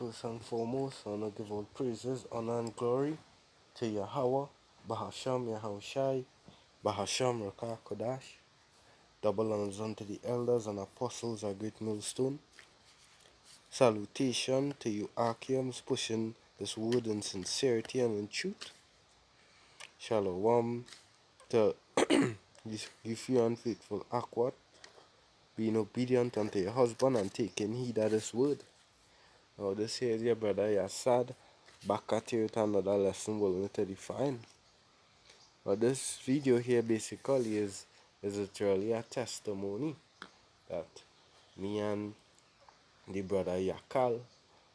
First and foremost, I want to give all praises, honor, and glory to Yahweh, Bahasham Yahushai, Bahasham Rakah Kodash. Double honors unto the elders and apostles, a great millstone. Salutation to you, Archeums, pushing this word in sincerity and in truth. Shalom to you few unfaithful Akwat, being obedient unto your husband and taking heed of this word. Now this here is your brother Yasad, back at you with another lesson willing to define. But this video here basically is literally a testimony that me and the brother Yakal,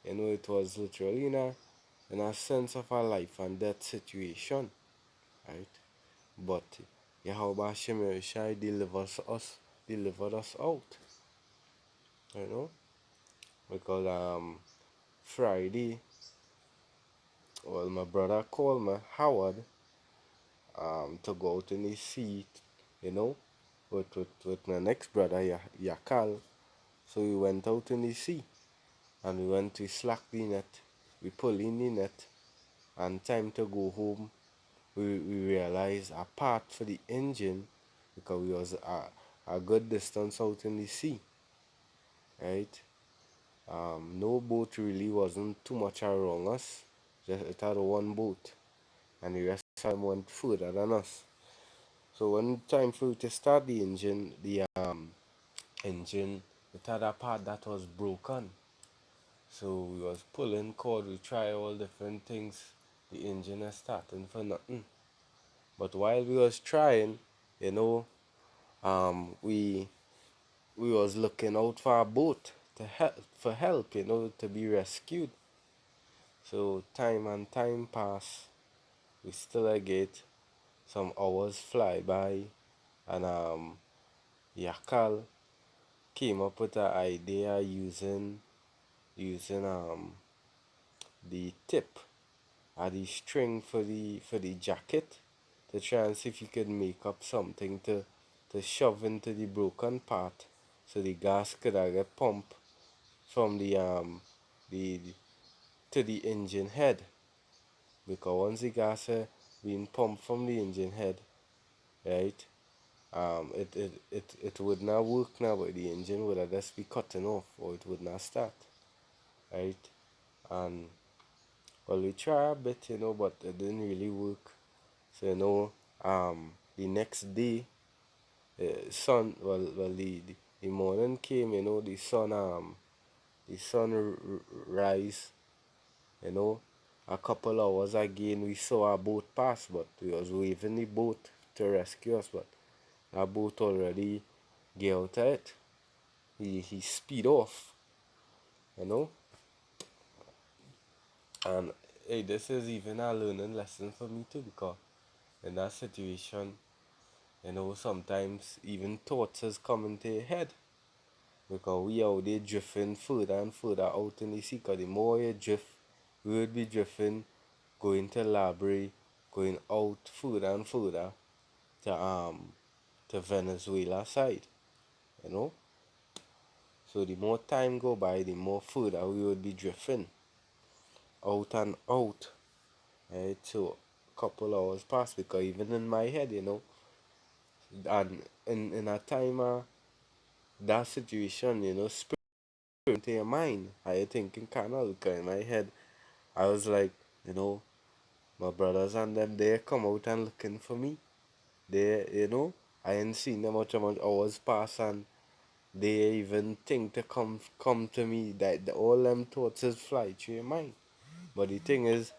it was literally in a sense of a life and death situation, right? But Yahweh Hashem Yahushai delivered us out, because Friday, well, my brother called me, Howard, to go out in the sea, with my next brother Yakal. So we went out in the sea and we slack the net, we pull in the net, and time to go home, we realized a part for the engine, because we was a good distance out in the sea, right? No boat really wasn't too much around us, just it had one boat, and the rest of them went further than us. So when time for to start the engine, it had a part that was broken. So we was pulling cord, we try all different things, the engine is starting for nothing. But while we was trying, we was looking out for a boat for help, to be rescued. So time and time pass, we still get some hours fly by, and Yakal came up with an idea using the tip or the string for the jacket, to try and see if you could make up something to shove into the broken part, so the gas could get pumped from the to the engine head. Because once the gas being pumped from the engine head, right, it would not work now, but the engine would have just be cutting off, or it would not start, right? And well, we try a bit, but it didn't really work. So the next day, sun the morning came, the sun rise, a couple hours again we saw a boat pass, but we was waving the boat to rescue us, but our boat already get out of it. He speed off, and hey, this is even a learning lesson for me too, because in that situation, sometimes even thoughts has come into your head, because we out there drifting further and further out in the sea. Because the more you drift, we would be drifting, going to library, going out further and further to Venezuela side, So the more time go by, the more further we would be drifting out and out, right? So a couple hours pass, because even in my head, and in a time that situation, spirit into your mind, how you thinking kind of, because in my head, I was like, my brothers and them, they come out and looking for me. They, I ain't seen them much hours pass, and they even think to come to me, that all them thoughts is fly through your mind. But the thing is,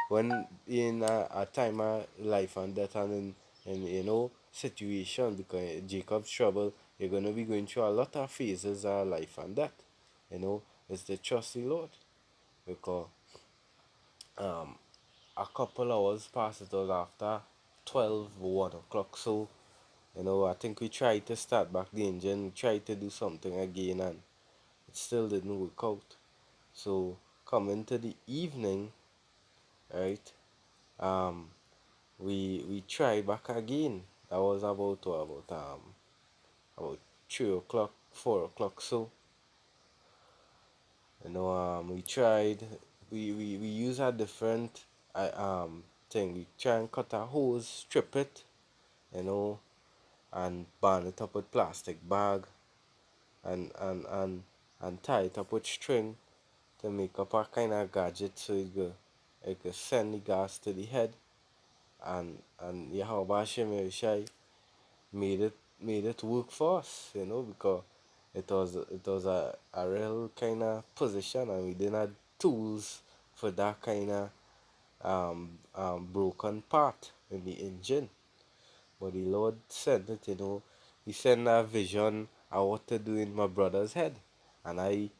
when in a time of life and death, and in situation, because Jacob's trouble, you're gonna be going through a lot of phases of life and death. It's the trust the Lord, because a couple hours passed, it was after 1 o'clock. So I think we tried to start back the engine, we tried to do something again, and it still didn't work out. So coming to the evening, right, we tried back again. That was about 3 o'clock, 4 o'clock. So We tried, we use a different thing. We try and cut a hose, strip it, you know, and band it up with plastic bag and tie it up with string to make up a kind of gadget so it could send the gas to the head and Yahweh Hashem Yahushai made it work for us, because it was a real kind of position and we didn't have tools for that kind of broken part in the engine. But the Lord sent it, He sent a vision of what to do in my brother's head. And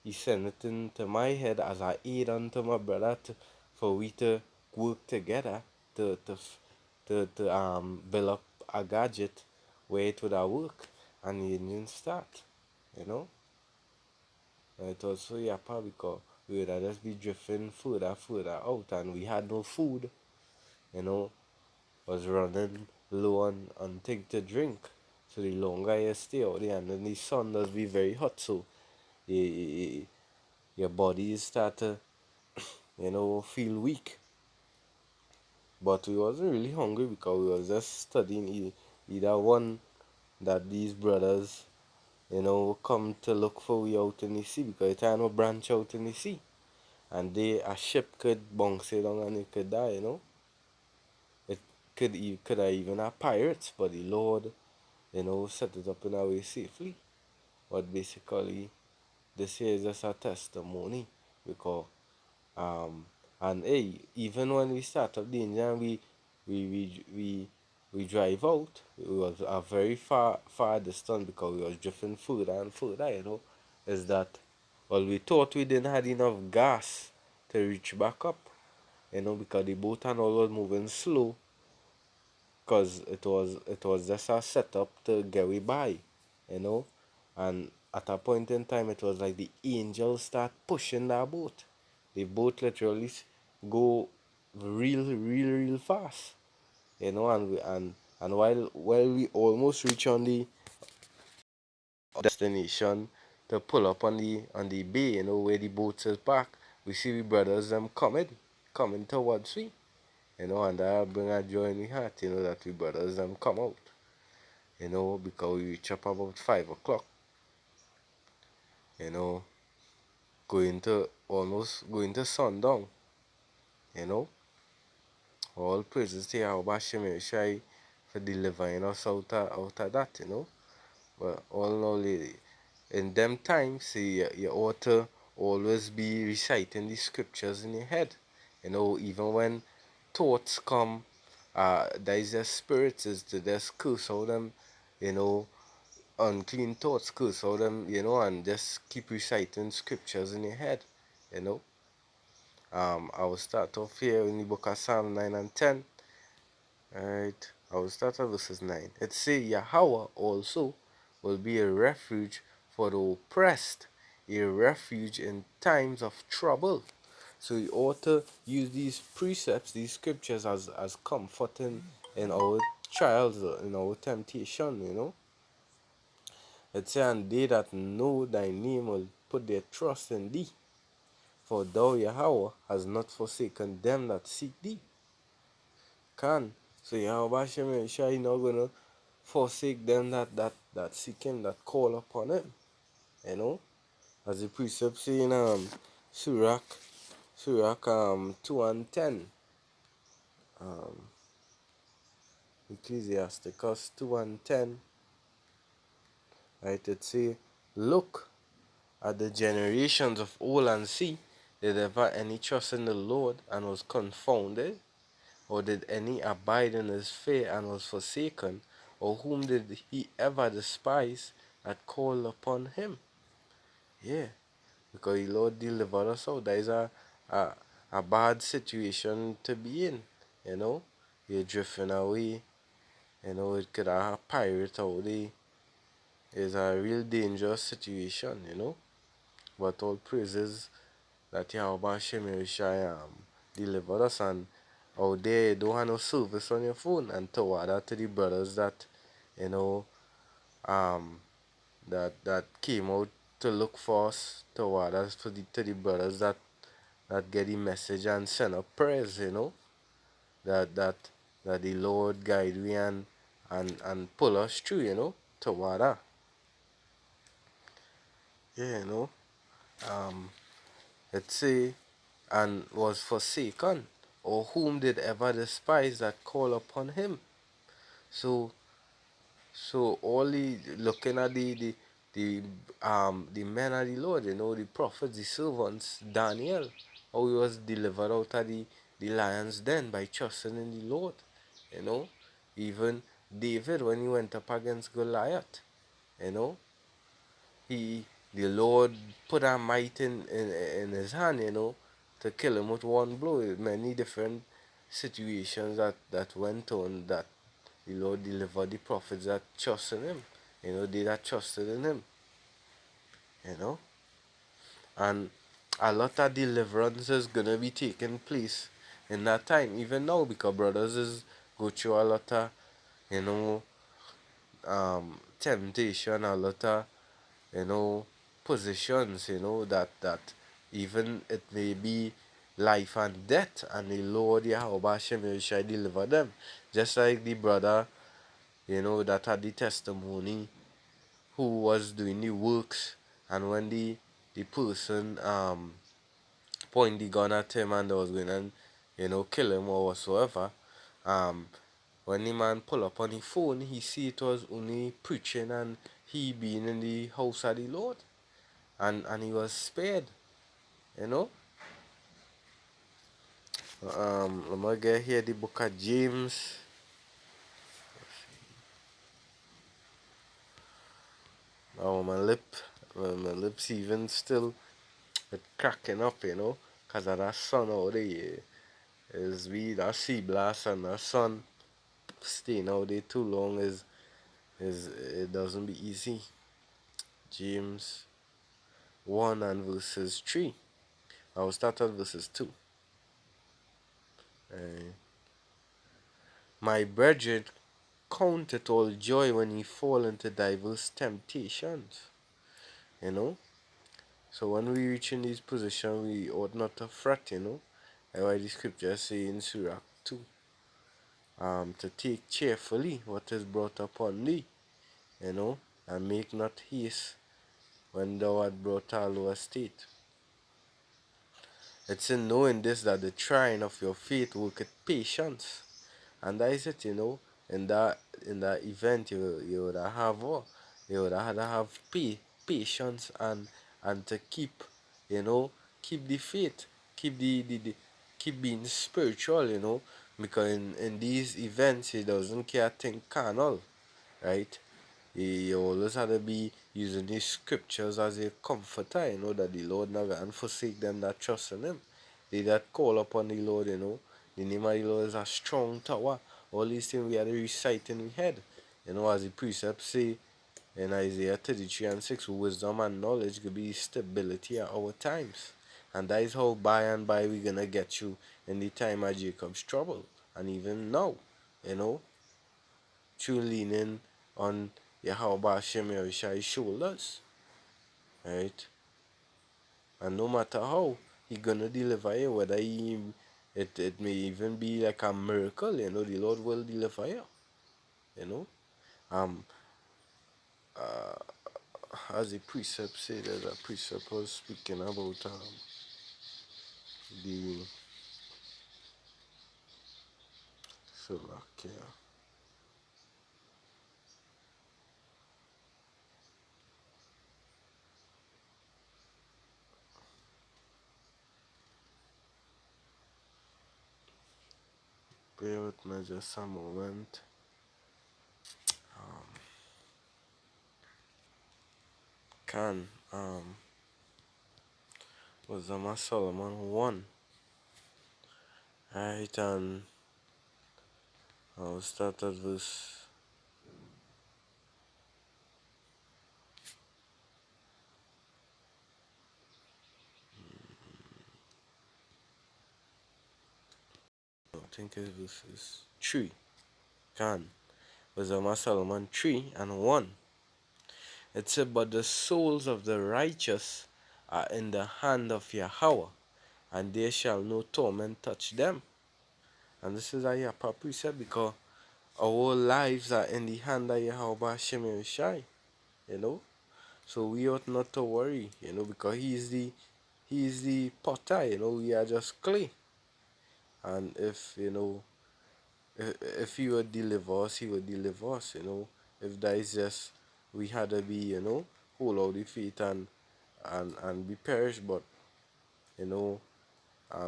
He sent it into my head as I aid unto my brother for we to work together to build up a gadget where it would have work and the engine start, you know. And it was so yapa because we would have just be drifting further out and we had no food, you know, was running low on thing to drink. So the longer you stay out there and then the sun does be very hot, so y- your body start to, feel weak. But we wasn't really hungry because we was just studying either one that these brothers, come to look for we out in the sea because it had no branch out in the sea. And a ship could bounce it down and it could die, It could have even have pirates, but the Lord, set it up in a way safely. But basically, this here is just a testimony because um and hey, even when we start up the engine, we we we we drive out. It was a very far distance because we was drifting further and further. Is that well we thought we didn't have enough gas to reach back up. Because the boat and all was moving slow because it was just a setup to get we by, you know. And at a point in time, it was like the angels start pushing that boat. The boat literally go real fast, and while we almost reach on the destination to pull up on the bay, where the boats is parked, we see the brothers them coming towards we. And that bring a joy in the heart, that we brothers them come out, because we reach up about 5 o'clock, you know, going to sundown, you know. All praises to Yahweh Shem Shai for delivering us out of that, But all in all, in them times, see, you ought to always be reciting the scriptures in your head, even when thoughts come, there is a spirits is to just curse all them, you know, unclean thoughts, curse all them, and just keep reciting scriptures in your head, you know. I will start off here in the book of Psalm 9 and 10. Alright, I will start at verses 9. It says, Yahweh also will be a refuge for the oppressed, a refuge in times of trouble. So we ought to use these precepts, these scriptures as comforting in our trials, in our temptation, It says, and they that know thy name will put their trust in thee. For thou, Yahweh, has not forsaken them that seek thee. Can. So Yahweh Hashem Yeshua is not gonna forsake them that seek him, that call upon him. You know? As the precept say in Surah 2 and 10. Um Ecclesiasticus 2 and 10. Right, it say, look at the generations of old and see, did ever any trust in the Lord and was confounded? Or did any abide in his fear and was forsaken? Or whom did he ever despise that called upon him? Yeah, because the Lord delivered us out. That is a, a bad situation to be in, You're drifting away, it could have a pirate out there. It's a real dangerous situation, But all praises that Yahweh Hashem Yahushua delivered us, and out there you don't have no service on your phone, and toward that to the brothers that you know um that came out to look for us toward us to the brothers that get the message and send up prayers, that that that the Lord guide we and pull us through, toward that. Yeah, Um let's say, and was forsaken, or whom did ever despise that call upon him. So all the looking at the the men of the Lord, the prophets, the servants, Daniel, how he was delivered out of the lion's den by trusting in the Lord, you know. Even David, when he went up against Goliath, you know, he the Lord put a might in his hand, to kill him with one blow. Many different situations that went on, that the Lord delivered the prophets that trusted him, they that trusted in him, you know. And a lot of deliverance is gonna be taking place in that time, even now, because brothers is go through a lot of, you know, temptation, a lot of, you know, positions, that even it may be life and death, and the Lord Yahweh Hashem shall deliver them. Just like the brother, that had the testimony, who was doing the works, and when the person point the gun at him and was going to, kill him or whatsoever, um when the man pull up on the phone, he see it was only preaching and he being in the house of the Lord, and he was spared, you know. Let me get here the book of James. Oh, my lips even still it cracking up, cause of that sun out there. Is we that sea blast and that sun staying out there too long is it doesn't be easy. James 1 and verses 3. I will start at verses 2. Uh, My brethren, count it all joy when ye fall into diverse temptations. You know? So when we reach in this position, we ought not to fret, That's why the scripture say in Surah 2, to take cheerfully what is brought upon thee, and make not haste when thou art brought to a lower state. It's in knowing this that the trying of your faith worketh patience. And that is it, in that event you would have what? You would have to have patience and to keep, keep the faith, keep the keep being spiritual, because in these events he doesn't care think carnal, right? You always have to be using these scriptures as a comforter, that the Lord never and forsake them that trust in him. They that call upon the Lord, the name of the Lord is a strong tower. All these things we have to recite in the head. As the precepts say in Isaiah 33 and 6, wisdom and knowledge could be stability at our times. And that is how by and by we're gonna get you in the time of Jacob's trouble. And even now, you know, through leaning on Yahweh Hashem Yahushai's shoulders, right? And no matter how, he gonna deliver you, whether it may even be like a miracle, the Lord will deliver you, you know. Um, as the precept said, as a precept was speaking about the Slovakia. Bear with me just a moment. Can was Solomon 1, right? And I'll start at verse. I think it's verses 3. Can was Solomon 3 and 1. It said, but the souls of the righteous are in the hand of Yahweh, and there shall no torment touch them. And this is a Yapa precept because our lives are in the hand of Yahweh Hashem Yeshai, you know. So we ought not to worry, you know, because he is the potter, you know, we are just clay. And if you know if he would deliver us, he would deliver us, you know. If that is just we had to be, you know, hold out the faith and be perished, but you know,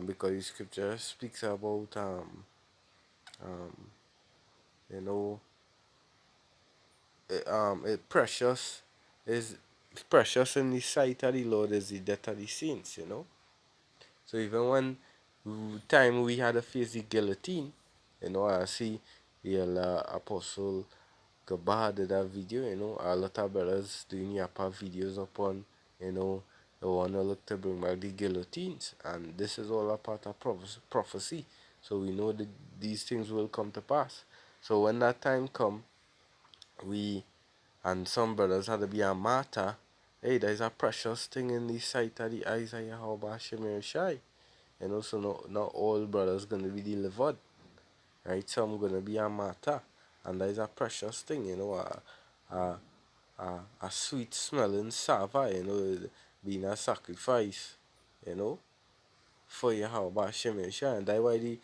because the scripture speaks about um you know it precious is precious in the sight of the Lord is the death of the saints, you know. So even when time we had to face the guillotine, you know, I see the apostle Gabba did that video, you know, a lot of brothers doing Yapa videos upon, you know, the one who look to bring back the guillotines, and this is all a part of prophecy. So we know that these things will come to pass. So when that time come, we and some brothers had to be a martyr. Hey, there's a precious thing in the sight of the eyes of Yahweh Shemir Shai. And also not all brothers gonna be delivered. Right? Some gonna be a martyr. And there's a precious thing, you know, a, a sweet smelling savour, you know, being a sacrifice, you know, for Yahweh Shemir Shai. And that's why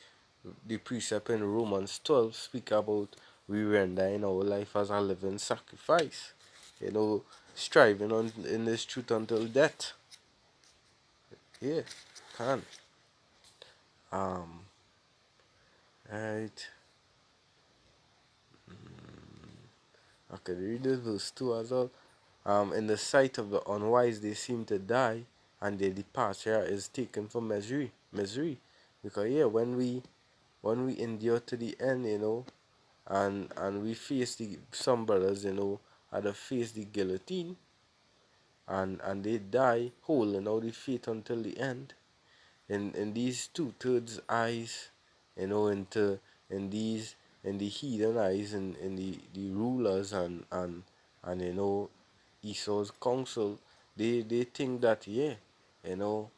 the precept in Romans 12 speak about we rendering our life as a living sacrifice. You know, striving on in this truth until death. Yeah, can. Um, right. Okay, read this verse 2 as well. In the sight of the unwise they seem to die, and their departure is taken for misery. Misery. Because yeah, when we endure to the end, you know, and we face the some brothers, you know, had to face the guillotine and they die holding out the faith until the end. In these two-thirds eyes, you know, in these in the heathen eyes and in the rulers and you know Esau's council, they think that yeah, you know,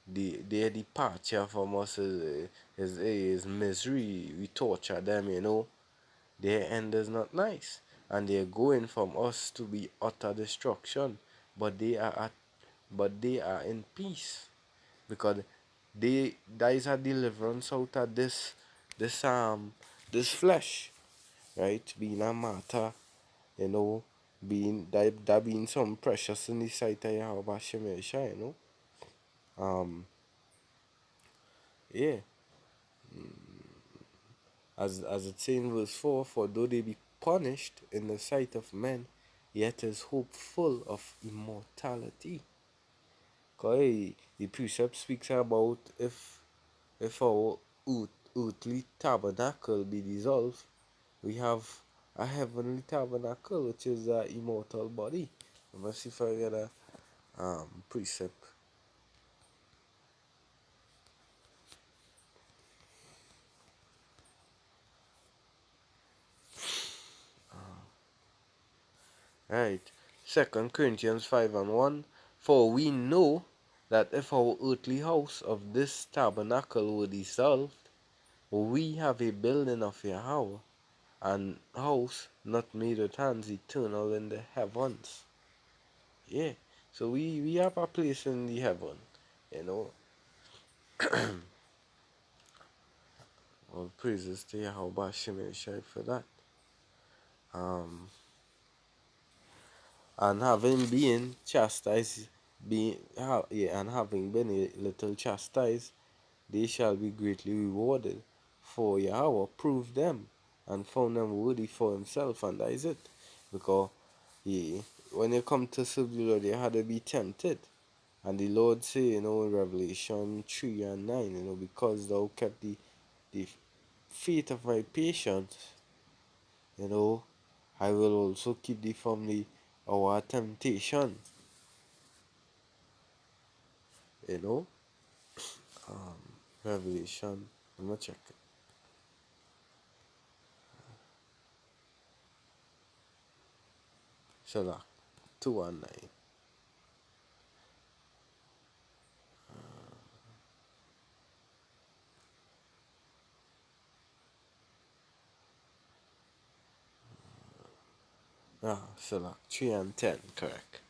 their departure from us is misery. We torture them, you know. Their end is not nice, and they're going from us to be utter destruction. But they are in peace because there is a deliverance out of this flesh, right? Being a martyr, you know, that being some precious in the sight of Yahweh Shemesha, you know. Yeah, as it says in verse 4, for though they be punished in the sight of men, yet is hope full of immortality. Because the precept speaks about if our earthly tabernacle be dissolved, we have a heavenly tabernacle, which is an immortal body. Let's see if I get a precept. Right. 2 Corinthians 5:1. For we know that if our earthly house of this tabernacle were dissolved, we have a building of Yahweh, an house not made with hands, eternal in the heavens. Yeah. So we have a place in the heaven, you know. All praises to Yahweh Bashem and Shai for that. Um, and having been chastised, and having been a little chastised, they shall be greatly rewarded. For Yahweh proved them and found them worthy for himself, and that is it. Because yeah, when you come to serve the Lord, you had to be tempted. And the Lord say, you know, in Revelation 3:9, you know, because thou kept the faith of my patience, you know, I will also keep thee from the our temptation, you know. Revelation, I'm gonna check it. Salah. 219. Ah, so like 3 and 10, correct.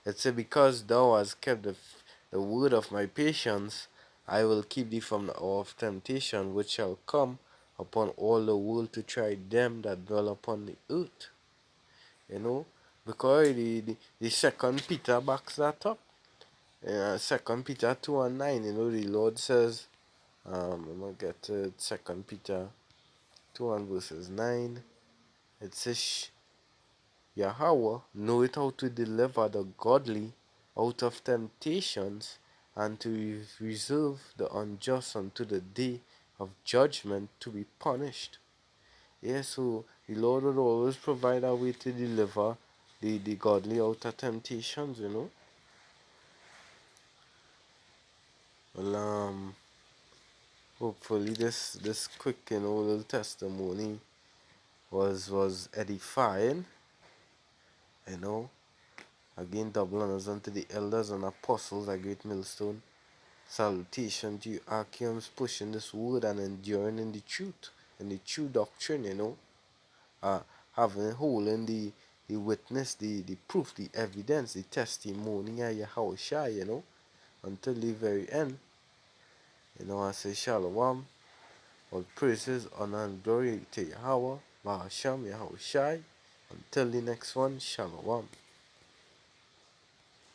It said, because thou hast kept the word of my patience, I will keep thee from the hour of temptation, which shall come upon all the world to try them that dwell upon the earth. You know, because the second Peter backs that up. Second Peter 2 and 9, the Lord says, I'm gonna get to Second Peter 2 and verses 9. It says, Yahweh knoweth how to deliver the godly out of temptations, and to reserve the unjust unto the day of judgment to be punished. Yes, so the Lord would always provide a way to deliver the godly out of temptations. Well, hopefully this quick, little testimony was edifying, you know. Again, double honors unto the elders and apostles at Great Millstone. Salutation to you, Archeums, pushing this word and enduring in the true doctrine. Uh, Having holding the witness, the proof, the evidence, the testimony of Yahushua, until the very end. I say Shalom, all praises, honor, and glory to Yahweh, Bahasham, Yahushua. Until the next one, Shalom.